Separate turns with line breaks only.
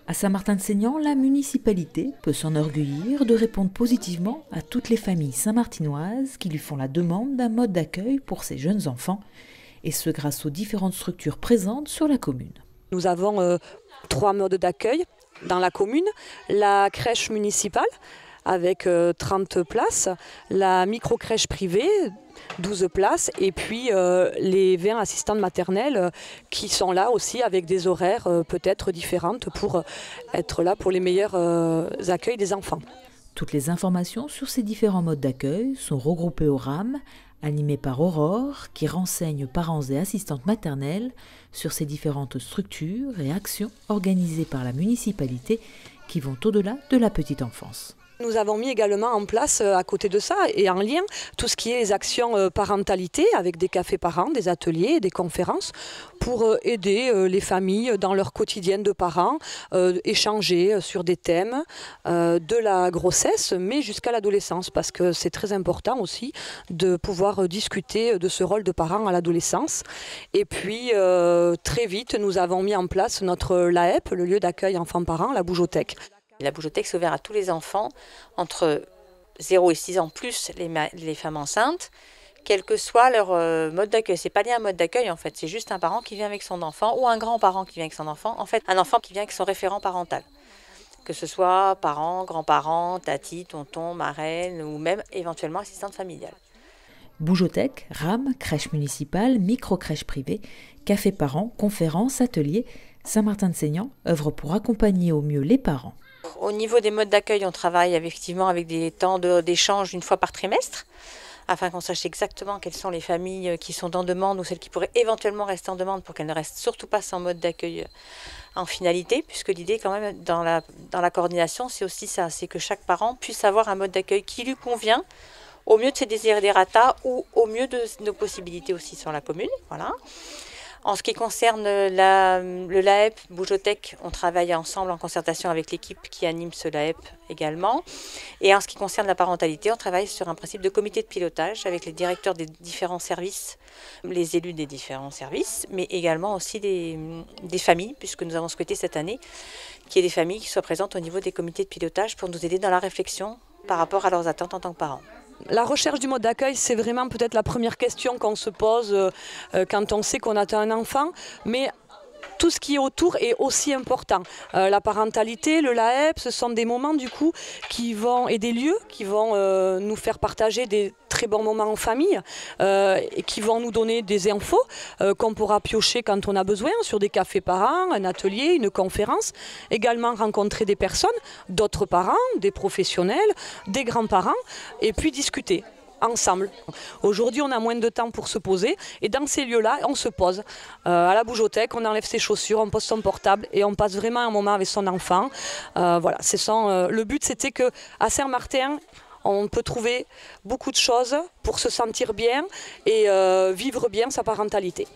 À Saint-Martin-de-Seignan, la municipalité peut s'enorgueillir de répondre positivement à toutes les familles saint-martinoises qui lui font la demande d'un mode d'accueil pour ces jeunes enfants, et ce grâce aux différentes structures présentes sur la commune.
Nous avons 3 modes d'accueil dans la commune. La crèche municipale avec 30 places, la micro-crèche privée, 12 places, et puis les 20 assistantes maternelles qui sont là aussi avec des horaires peut-être différentes pour être là pour les meilleurs accueils des enfants.
Toutes les informations sur ces différents modes d'accueil sont regroupées au RAM, animé par Aurore, qui renseigne parents et assistantes maternelles sur ces différentes structures et actions organisées par la municipalité qui vont au-delà de la petite enfance.
Nous avons mis également en place, à côté de ça, et en lien, tout ce qui est les actions parentalité, avec des cafés parents, des ateliers, des conférences, pour aider les familles dans leur quotidien de parents, échanger sur des thèmes de la grossesse, mais jusqu'à l'adolescence, parce que c'est très important aussi de pouvoir discuter de ce rôle de parent à l'adolescence. Et puis, très vite, nous avons mis en place notre LAEP, le lieu d'accueil enfants-parents, la Bougeothèque.
La Bougeothèque s'est ouverte à tous les enfants entre 0 et 6 ans, plus les femmes enceintes, quel que soit leur mode d'accueil. Ce n'est pas lié à un mode d'accueil en fait, c'est juste un parent qui vient avec son enfant ou un grand-parent qui vient avec son enfant. En fait, un enfant qui vient avec son référent parental. Que ce soit parents, grands-parents, tati, tonton, marraine ou même éventuellement assistante familiale.
Bougeothèque, RAM, crèche municipale, micro-crèche privée, café parents, conférences, ateliers, Saint-Martin-de-Seignan œuvre pour accompagner au mieux les parents.
Au niveau des modes d'accueil, on travaille effectivement avec des temps d'échange une fois par trimestre, afin qu'on sache exactement quelles sont les familles qui sont en demande ou celles qui pourraient éventuellement rester en demande pour qu'elles ne restent surtout pas sans mode d'accueil en finalité, puisque l'idée quand même dans la coordination, c'est aussi ça, c'est que chaque parent puisse avoir un mode d'accueil qui lui convient, au mieux de ses desiderata ou au mieux de nos possibilités aussi sur la commune. Voilà. En ce qui concerne le LAEP, Bougeothèque, on travaille ensemble en concertation avec l'équipe qui anime ce LAEP également. Et en ce qui concerne la parentalité, on travaille sur un principe de comité de pilotage avec les directeurs des différents services, les élus des différents services, mais également aussi des familles, puisque nous avons souhaité cette année qu'il y ait des familles qui soient présentes au niveau des comités de pilotage pour nous aider dans la réflexion par rapport à leurs attentes en tant que parents.
La recherche du mode d'accueil, c'est vraiment peut-être la première question qu'on se pose quand on sait qu'on attend un enfant, mais tout ce qui est autour est aussi important. La parentalité, le LAEP, ce sont des moments du coup et des lieux qui vont nous faire partager des très bons moments en famille et qui vont nous donner des infos qu'on pourra piocher quand on a besoin sur des cafés parents, un atelier, une conférence. Également rencontrer des personnes, d'autres parents, des professionnels, des grands-parents et puis discuter ensemble. Aujourd'hui, on a moins de temps pour se poser et dans ces lieux-là, on se pose. À la Bougeothèque, on enlève ses chaussures, on pose son portable et on passe vraiment un moment avec son enfant. Voilà, le but, c'était qu'à Saint-Martin, on peut trouver beaucoup de choses pour se sentir bien et vivre bien sa parentalité.